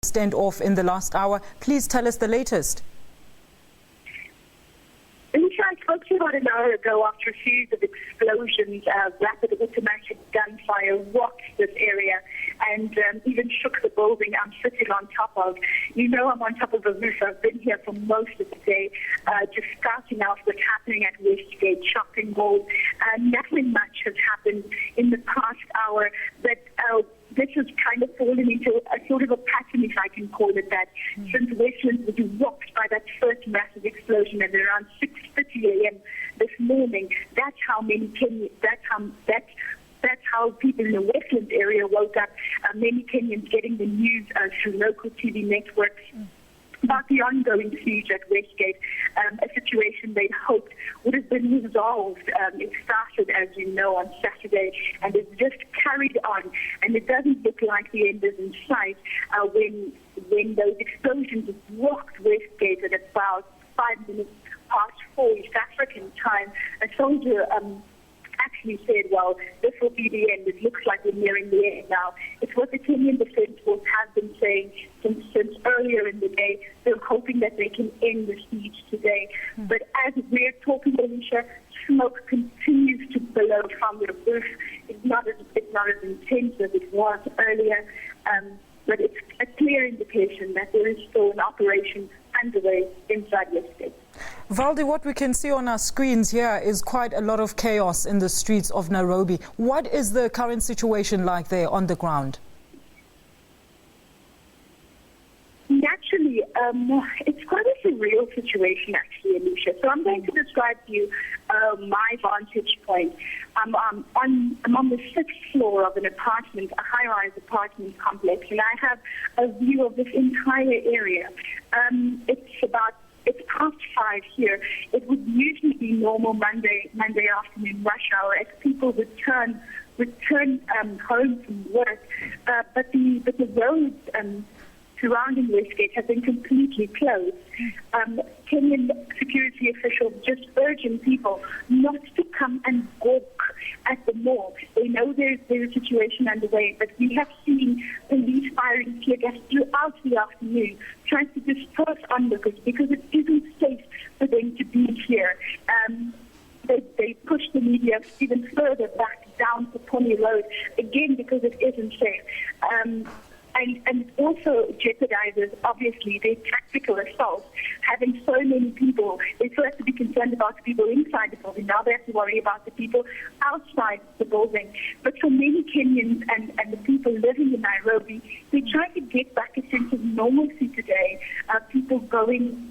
Standoff in the last hour. Please tell us the latest. Alicia, I spoke to you about an hour ago after a series of explosions. Rapid automatic gunfire rocked this area and even shook the building I'm sitting on top of. You know, I'm on top of the roof. I've been here for most of the day, just scouting out what's happening at Westgate Shopping Mall. Nothing much has happened in the past hour, but this has kind of fallen into a sort of a pattern, if I can call it that, since Westlands was rocked by that first massive explosion at around 6:30 a.m. this morning. That's how many Kenyans, that's how people in the Westlands area woke up. Many Kenyans getting the news through local TV networks about the ongoing siege at Westgate, a situation they hoped would have been resolved. It started, as you know, on Saturday, and it's just carried on. And it doesn't look like the end is in sight when those explosions rocked Westgate at about 5 minutes past 4 East African time. A soldier actually said, well, this will be the end. It looks like we're nearing the end now. It's what the Kenyan Defence Force have been saying since earlier in the day. They're hoping that they can end the siege today. But as we're talking, Alicia, smoke continues to billow from the roof. It's not as intense as it was earlier, but it's a clear indication that there is still an operation underway inside Westgate. Vauldi, what we can see on our screens here is quite a lot of chaos in the streets of Nairobi. What is the current situation like there on the ground? Naturally, it's quite a surreal situation, actually, Alicia. So I'm going to describe to you my vantage point. I'm on the 6th floor of an apartment, a high-rise apartment complex, and I have a view of this entire area. It's past 5 here. It would usually be normal Monday afternoon rush hour as people return home from work, but the roads surrounding Westgate have been completely closed. Kenyan security officials just urging people not to come and gawk at the mall. They know there's a situation underway, but we have seen police firing tear gas throughout the afternoon, trying to disperse onlookers because it isn't safe for them to be here. They push the media even further back down to Pony Road, again because it isn't safe. And it also jeopardizes, obviously, their tactical assault. Having so many people, they first have to be concerned about the people inside the building. Now they have to worry about the people outside the building. But for many Kenyans and the people living in Nairobi, they try to get back a sense of normalcy today. People going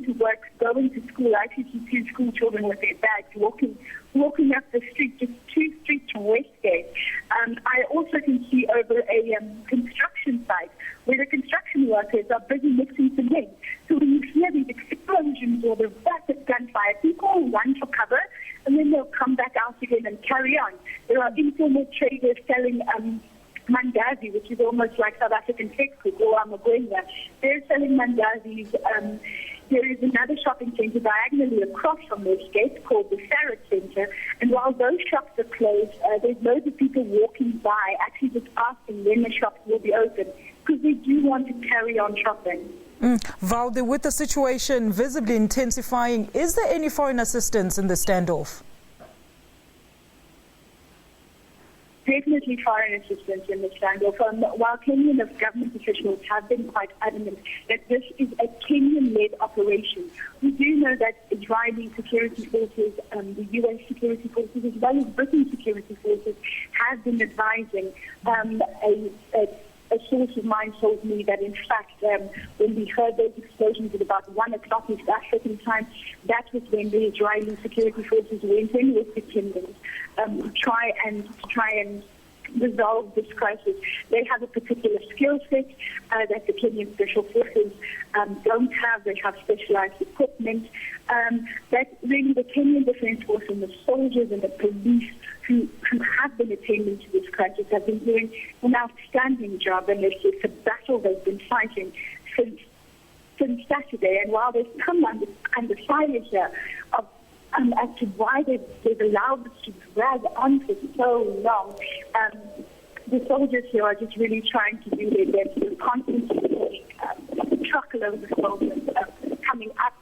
to work, going to school. I see 2 school children with their bags walking up the street, just 2 streets from Westgate. I also can see over a construction site where the construction workers are busy mixing cement. So when you hear these explosions or the rapid gunfire, people run for cover and then they'll come back out again and carry on. There are informal traders selling mandazi, which is almost like South African fake food, or amagwenya. They're selling mandazis. There is another shopping centre diagonally across from Westgate called the Sarah Centre, and while those shops are closed, there's loads of people walking by, actually just asking when the shops will be open, because they do want to carry on shopping. Vauldi, with the situation visibly intensifying, is there any foreign assistance in the standoff? Definitely foreign assistance in the standoff. While Kenyan government officials have been quite adamant that this is a Kenyan-led operation, we do know that Israeli security forces, the U.S. security forces, as well as British security forces, have been advising. A source of mine told me that, in fact, when we heard those explosions at about 1 o'clock East African time, that was when the Israeli security forces went in with the Kenyans to try and resolve this crisis. They have a particular skill set that the Kenyan special forces don't have. They have specialized equipment. That really the Kenyan Defence Force and the soldiers and the police who have been attending to this crisis have been doing an outstanding job, and it's a battle they've been fighting since Saturday. And while they've come under fire here as to why they've allowed this to drag on for so long, the soldiers here are just really trying to do their best. They're constantly over the soldiers coming up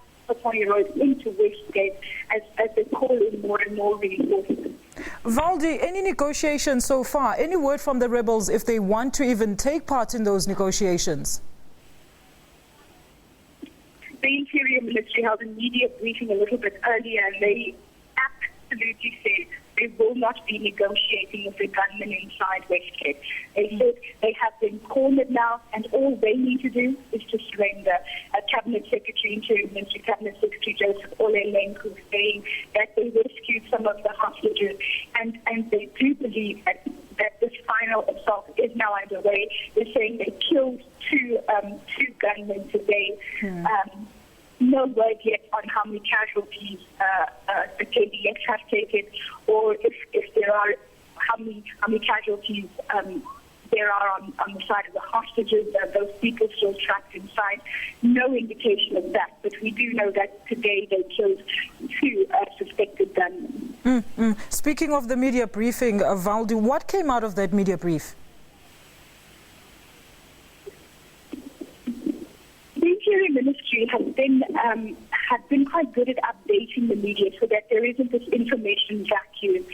Pony Road into Westgate as they call in more and more reinforcements. Vauldi, any negotiations so far? Any word from the rebels if they want to even take part in those negotiations? The Interior Ministry held a media briefing a little bit earlier, and they absolutely said they will not be negotiating with the gunmen inside Westgate. They said they have been cornered now, and all they need to do is to surrender. Cabinet Secretary, Interior Ministry Cabinet Secretary Joseph Olelenku saying that they rescued some of the hostages, and they do believe that this final assault is now underway. They're saying they killed two gunmen today. No word yet on how many casualties the KDF have taken, or if there are how many casualties there are on the side of the hostages. Those people still trapped inside. No indication of that, but we do know that today they killed two suspected gunmen. Speaking of the media briefing, Vauldi, what came out of that media brief? The Interior Ministry have been quite good at updating the media so that there isn't this information vacuum,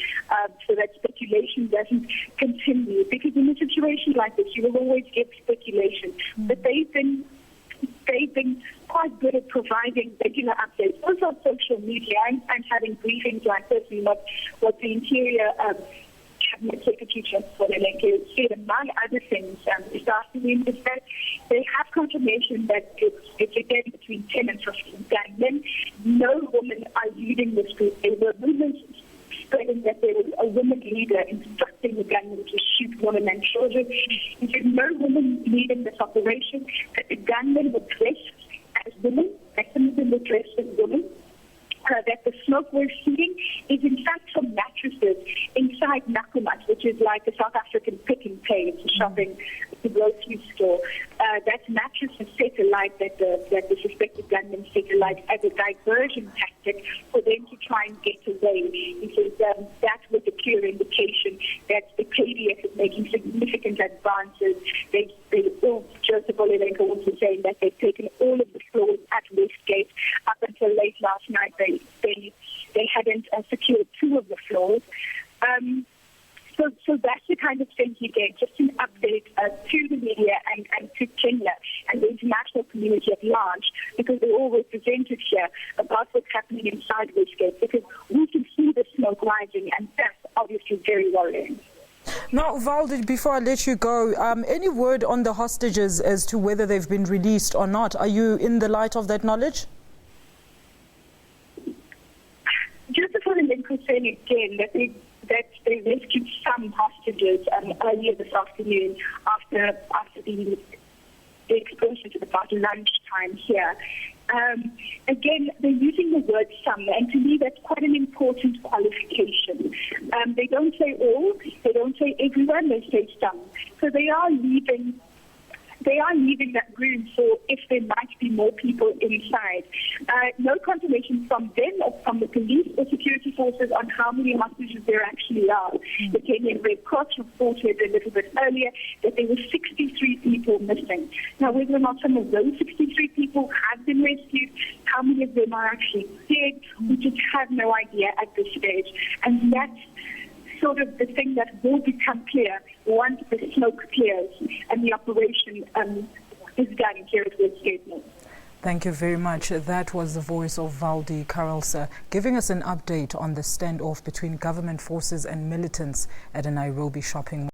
so that speculation doesn't continue. Because in a situation like this, you will always get speculation. But they've been quite good at providing regular updates, also on social media and having briefings like this. And what the Interior Cabinet Secretary Joseph Olelenku said, among other things, this afternoon, is that they have confirmation that it's again between 10 and 15 gunmen. No women are leading this group. There were rumors spreading that there was a woman leader instructing the gunmen to shoot women and children. He said no women leading this operation, that the gunmen were dressed as women, that some of them were dressed as women. That the smoke we're seeing is in fact from mattresses inside Nakumat, which is like a South African Pick n Pay. It's a shopping, it's a grocery store. That mattress is set alight, that the suspected gunmen set alight as a diversion tactic for them to try and get away. He says that was a clear indication that the KDF is making significant advances. Joseph Olelenku also saying that they've taken all of the floors at Westgate. Up until late last night, they hadn't secured two of the floors. So that's the kind of thing you get, just an update to the media and to Kenya and the international community at large, because they're all represented here about what's happening inside Westgate, because we can see the smoke rising, and that's obviously very worrying. Now, Vauldi, before I let you go, any word on the hostages as to whether they've been released or not? Are you in the light of that knowledge? Just for the Olelenku saying again that they rescued some hostages earlier this afternoon after the explosion to about lunchtime here. Again, they're using the word some, and to me that's quite an important qualification. They don't say all, they don't say everyone, they say some. So they are leaving that room for if there might be more people inside. No confirmation from them or from the police or security forces on how many hostages there actually are. The Kenyan Red Cross reported a little bit earlier that there were 63 people missing. Now, whether or not some of those 63 people have been rescued, how many of them are actually dead, we just have no idea at this stage. And that's sort of the thing that will become clear once the smoke clears and the operation is done here at Westgate Mall. Thank you very much. That was the voice of Vauldi Carelse giving us an update on the standoff between government forces and militants at a Nairobi shopping mall.